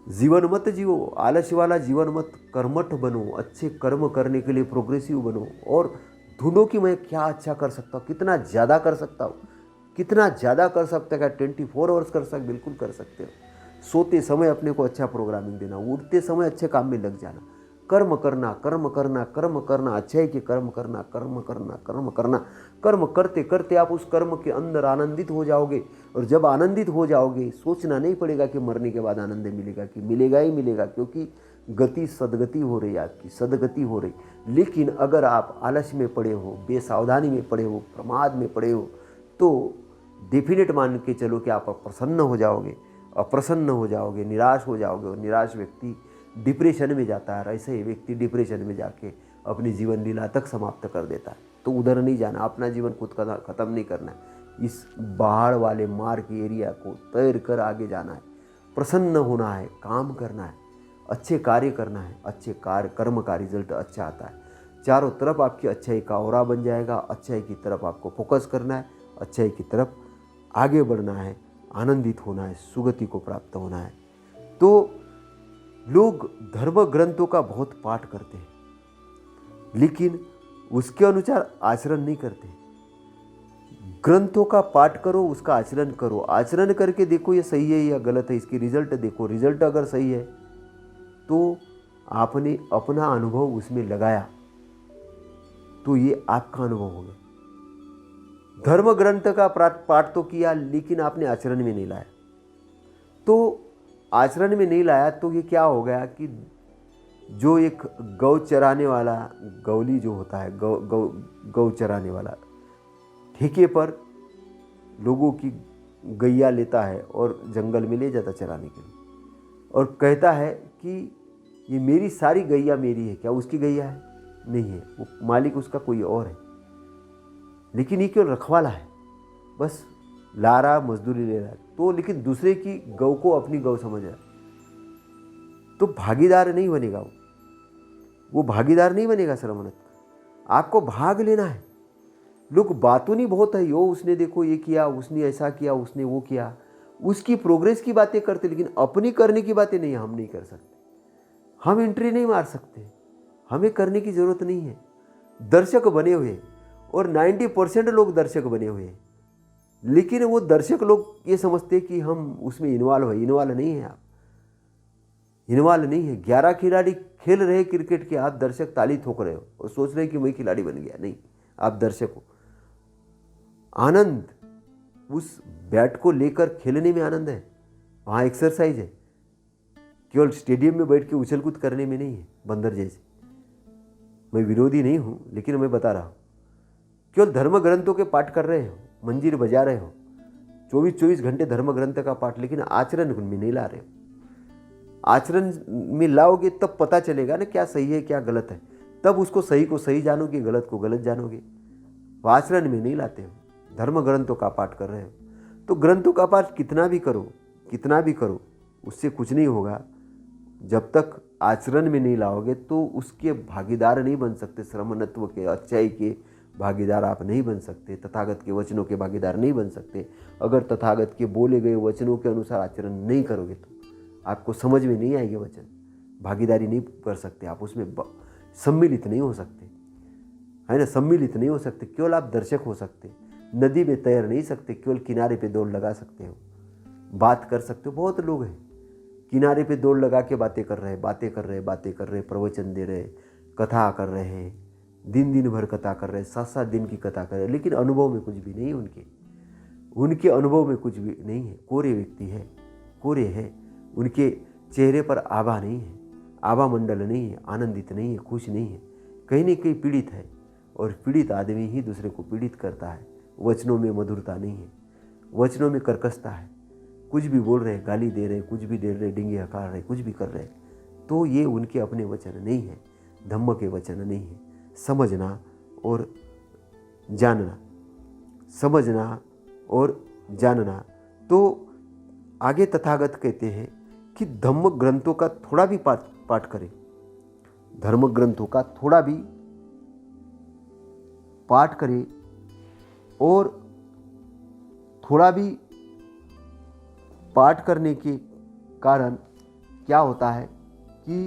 A: जीवन मत जियो, आलस्य वाला जीवन मत, कर्मठ बनो, अच्छे कर्म करने के लिए प्रोग्रेसिव बनो और ढूंढो कि मैं क्या अच्छा कर सकता हूँ, कितना ज़्यादा कर सकता हूँ, कितना ज़्यादा कर सकते हैं। 24 आवर्स कर सकते, बिल्कुल कर सकते हो। सोते समय अपने को अच्छा प्रोग्रामिंग देना, उठते समय अच्छे काम में लग जाना, कर्म करना, कर्म करना, कर्म करना, अच्छाई के कर्म करना, कर्म करना, कर्म करना। कर्म करते करते आप उस कर्म के अंदर आनंदित हो जाओगे। और जब आनंदित हो जाओगे, सोचना नहीं पड़ेगा कि मरने के बाद आनंद मिलेगा, कि मिलेगा ही मिलेगा, क्योंकि गति सदगति हो रही है, आपकी सदगति हो रही। लेकिन अगर आप आलस्य में पड़े हो, बेसावधानी में पड़े हो, प्रमाद में पड़े हो, तो डेफिनेट मान के चलो कि आप प्रसन्न हो जाओगे, अप्रसन्न हो जाओगे, निराश हो जाओगे। और निराश व्यक्ति डिप्रेशन में जाता है, ऐसे ही व्यक्ति डिप्रेशन में जाके अपनी जीवन लीला तक समाप्त कर देता है। तो उधर नहीं जाना, अपना जीवन खुद का ख़त्म नहीं करना है। इस बाढ़ वाले मार्ग के एरिया को तैर कर आगे जाना है, प्रसन्न होना है, काम करना है, अच्छे कार्य करना है। अच्छे कर्म का रिजल्ट अच्छा आता है। चारों तरफ आपकी अच्छाई का औरा बन जाएगा। अच्छाई की तरफ आपको फोकस करना है, अच्छाई की तरफ आगे बढ़ना है, आनंदित होना है, सुगति को प्राप्त होना है। तो लोग धर्म ग्रंथों का बहुत पाठ करते हैं, लेकिन उसके अनुसार आचरण नहीं करते। ग्रंथों का पाठ करो, उसका आचरण करो, आचरण करके देखो ये सही है या गलत है, इसकी रिजल्ट देखो। रिजल्ट अगर सही है तो आपने अपना अनुभव उसमें लगाया, तो ये आपका अनुभव होगा। धर्म ग्रंथ का पाठ तो किया, लेकिन आपने आचरण में नहीं लाया। तो आचरण में नहीं लाया तो ये क्या हो गया कि जो एक गौ चराने वाला, गौली जो होता है, गौ चराने वाला, ठेके पर लोगों की गैया लेता है और जंगल में ले जाता चराने के लिए, और कहता है कि ये मेरी सारी गैया मेरी है। क्या उसकी गैया है? नहीं है, वो मालिक उसका कोई और है। लेकिन ये केवल रखवाला है, बस ला रहा, मजदूरी ले रहा है। तो लेकिन दूसरे की गौ को अपनी गौ समझ रहा, तो भागीदार नहीं बनेगा वो भागीदार नहीं बनेगा श्रमणत। आपको भाग लेना है। लोग बातों नहीं बहुत है, यो उसने देखो ये किया, उसने ऐसा किया, उसने वो किया, उसकी प्रोग्रेस की बातें करते, लेकिन अपनी करने की बातें नहीं, हम नहीं कर सकते। हम एंट्री नहीं मार सकते, हमें करने की जरूरत नहीं है। दर्शक बने हुए, और 90% लोग दर्शक बने हुए हैं, लेकिन वो दर्शक लोग ये समझते कि हम उसमें इन्वॉल्व है। इन्वॉल्व नहीं है आप, इन्वॉल्व नहीं है। 11 खिलाड़ी खेल रहे क्रिकेट के, आप दर्शक ताली ठोक रहे हो और सोच रहे कि वही खिलाड़ी बन गया। नहीं, आप दर्शक हो। आनंद उस बैट को लेकर खेलने में आनंद है, वहाँ एक्सरसाइज है। केवल स्टेडियम में बैठ के उछल कूद करने में नहीं है, बंदर जैसे। मैं विरोधी नहीं हूँ, लेकिन मैं बता रहा हूँ। केवल धर्म ग्रंथों के पाठ कर रहे हो, मंजीर बजा रहे हो, 24-24 घंटे धर्म ग्रंथ का पाठ, लेकिन आचरण में नहीं ला रहे हो। आचरण में लाओगे तब पता चलेगा ना क्या सही है क्या गलत है, तब उसको सही को सही जानोगे, गलत को गलत जानोगे। आचरण में नहीं लाते हो, धर्म ग्रंथों का पाठ कर रहे हो। तो ग्रंथों का पाठ कितना भी करो, उससे कुछ नहीं होगा। जब तक आचरण में नहीं लाओगे तो उसके भागीदार नहीं बन सकते, श्रमणत्व के, अच्छाई के, भागीदार आप नहीं बन सकते, तथागत के वचनों के भागीदार नहीं बन सकते। अगर तथागत के बोले गए वचनों के अनुसार आचरण नहीं करोगे तो आपको समझ में नहीं आएंगे वचन, भागीदारी नहीं कर सकते आप, उसमें सम्मिलित नहीं हो सकते, है ना, सम्मिलित नहीं हो सकते। केवल आप दर्शक हो सकते, नदी में तैर नहीं सकते, केवल किनारे पे दौड़ लगा सकते हो, बात कर सकते हो। बहुत लोग हैं किनारे पे दौड़ लगा के बातें कर रहे, प्रवचन दे रहे, कथा कर रहे हैं, दिन भर कथा कर रहे हैं, 7-7 दिन की कथा कर रहे हैं, लेकिन अनुभव में कुछ भी नहीं उनके अनुभव में कुछ भी नहीं है। कोरे व्यक्ति है, कोरे है, उनके चेहरे पर आभा नहीं है, आभा मंडल नहीं है, आनंदित नहीं है, खुश नहीं है, कहीं न कहीं पीड़ित है। और पीड़ित आदमी ही दूसरे को पीड़ित करता है। वचनों में मधुरता नहीं है, वचनों में कर्कशता है, कुछ भी बोल रहे हैं, गाली दे रहे हैं, कुछ भी दे रहे हैं, डिंगे हकार रहे, कुछ भी कर रहे हैं, तो ये उनके अपने वचन नहीं है, धम्म के वचन नहीं है। समझना और जानना, समझना और जानना। तो आगे तथागत कहते हैं कि धम्म ग्रंथों का थोड़ा भी पाठ करें, धर्म ग्रंथों का थोड़ा भी पाठ करें, और थोड़ा भी पाठ करने के कारण क्या होता है कि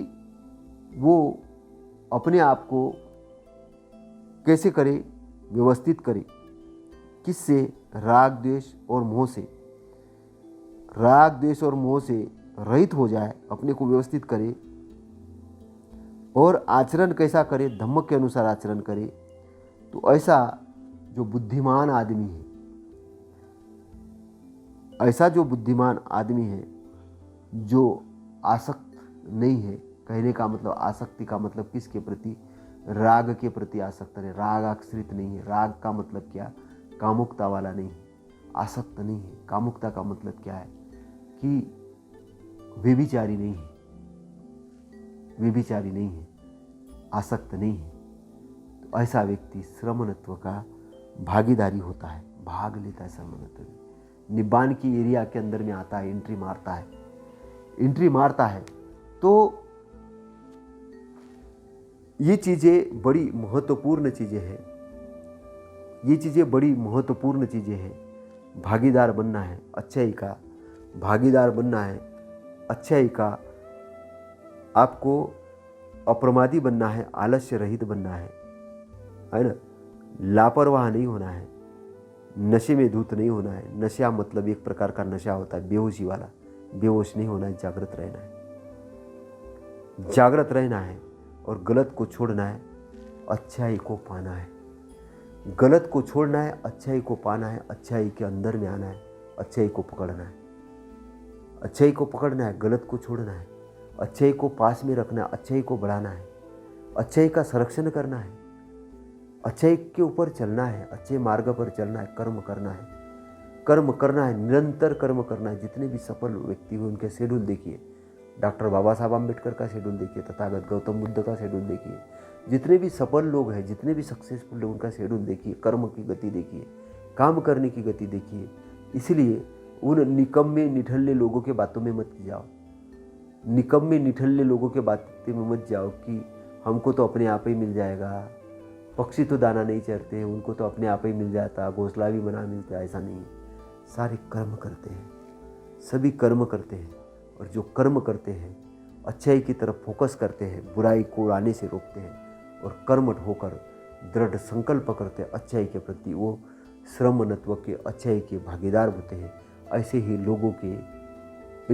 A: वो अपने आप को कैसे करे, व्यवस्थित करे, किससे, राग द्वेष और मोह से, राग द्वेष और मोह से रहित हो जाए, अपने को व्यवस्थित करे। और आचरण कैसा करे, धम्म के अनुसार आचरण करे। तो ऐसा जो बुद्धिमान आदमी है, ऐसा जो बुद्धिमान आदमी है, जो आसक्त नहीं है, कहने का मतलब आसक्ति का मतलब किसके प्रति, राग के प्रति आसक्त है, राग आश्रित नहीं है। राग का मतलब क्या, कामुकता वाला नहीं है, आसक्त नहीं है। कामुकता का मतलब क्या है कि व्यभिचारी नहीं है, व्यभिचारी नहीं है, आसक्त नहीं है। तो ऐसा व्यक्ति श्रमणत्व का भागीदारी होता है, भाग लेता है श्रमणत्व में, निब्बान की एरिया के अंदर में आता है, एंट्री मारता है। तो ये चीज़ें बड़ी महत्वपूर्ण चीज़ें हैं, ये चीज़ें बड़ी महत्वपूर्ण चीज़ें हैं। भागीदार बनना है अच्छाई का, भागीदार बनना है अच्छाई का, आपको अप्रमादी बनना है, आलस्य रहित बनना है ना, लापरवाह नहीं होना है, नशे में धूत नहीं होना है। नशा मतलब एक प्रकार का नशा होता है बेहोशी वाला, बेहोश नहीं होना है, जागृत रहना है, जागृत रहना है और गलत को छोड़ना है, अच्छाई को पाना है। गलत को छोड़ना है, अच्छाई को पाना है, अच्छाई के अंदर में आना है, अच्छाई को पकड़ना है, अच्छाई को पकड़ना है, गलत को छोड़ना है, अच्छाई को पास में रखना है, अच्छाई को बढ़ाना है, अच्छाई का संरक्षण करना है, अच्छाई के ऊपर चलना है, अच्छे मार्ग पर चलना है, कर्म करना है, कर्म करना है, निरंतर कर्म करना है। जितने भी सफल व्यक्ति हुए उनके शेड्यूल देखिए, डॉक्टर बाबा साहब आम्बेडकर का शेड्यूल देखिए, तथागत गौतम बुद्ध का शेड्यूल देखिए, जितने भी सफल लोग हैं, जितने भी सक्सेसफुल लोग, उनका शेड्यूल देखिए, कर्म की गति देखिए, काम करने की गति देखिए। इसलिए उन निकम्मे निठल्ले लोगों के बातों में मत जाओ, निकम्मे निठल्ले लोगों के बातों में मत जाओ कि हमको तो अपने आप ही मिल जाएगा, पक्षी तो दाना नहीं चरते हैं, उनको तो अपने आप ही मिल जाता, घोंसला भी बना मिलता है। ऐसा नहीं है, सारे कर्म करते हैं, सभी कर्म करते हैं, और जो कर्म करते हैं अच्छाई की तरफ फोकस करते हैं, बुराई को आने से रोकते हैं, और कर्मठ होकर दृढ़ संकल्प करते हैं अच्छाई के प्रति, वो श्रमणत्व के, अच्छाई के भागीदार होते हैं। ऐसे ही लोगों के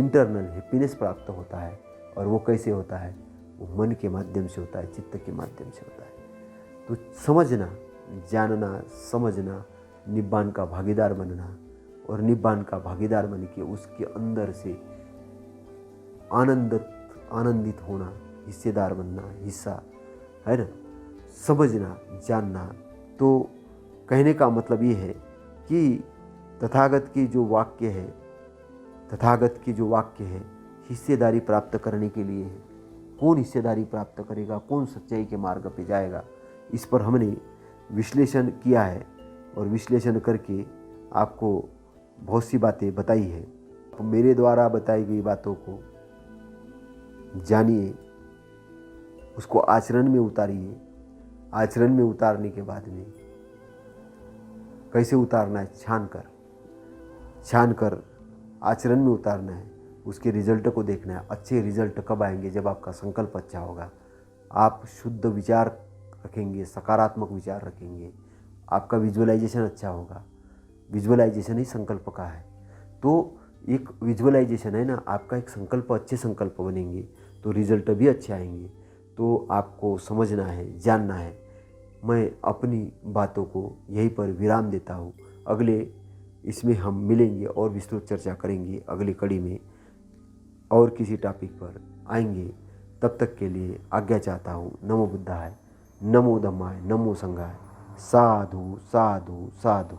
A: इंटरनल हैप्पीनेस प्राप्त होता है। और वो कैसे होता है, वो मन के माध्यम से होता है, चित्त के माध्यम से होता है। तो समझना, जानना, समझना, निब्बान का भागीदार बनना, और निब्बान का भागीदार बन के उसके अंदर से आनंदित होना, हिस्सेदार बनना, हिस्सा है ना, समझना, जानना। तो कहने का मतलब ये है कि तथागत की जो वाक्य है, तथागत की जो वाक्य है, हिस्सेदारी प्राप्त करने के लिए है। कौन हिस्सेदारी प्राप्त करेगा, कौन सच्चाई के मार्ग पे जाएगा, इस पर हमने विश्लेषण किया है, और विश्लेषण करके आपको बहुत सी बातें बताई है। तो मेरे द्वारा बताई गई बातों को जानिए, उसको आचरण में उतारिए। आचरण में उतारने के बाद में कैसे उतारना है, छान कर आचरण में उतारना है। उसके रिजल्ट को देखना है। अच्छे रिजल्ट कब आएंगे? जब आपका संकल्प अच्छा होगा, आप शुद्ध विचार रखेंगे, सकारात्मक विचार रखेंगे, आपका विजुअलाइजेशन अच्छा होगा। विजुअलाइजेशन ही संकल्प का है। तो एक विजुअलाइजेशन है ना, आपका एक संकल्प, अच्छे संकल्प बनेंगे तो रिजल्ट भी अच्छे आएंगे। तो आपको समझना है, जानना है। मैं अपनी बातों को यहीं पर विराम देता हूँ। अगले इसमें हम मिलेंगे और विस्तृत चर्चा करेंगे। अगली कड़ी में और किसी टॉपिक पर आएंगे। तब तक के लिए आज्ञा चाहता हूँ। नमो बुद्धाय, नमो धम्माय, नमो संघाय। साधु साधु साधु।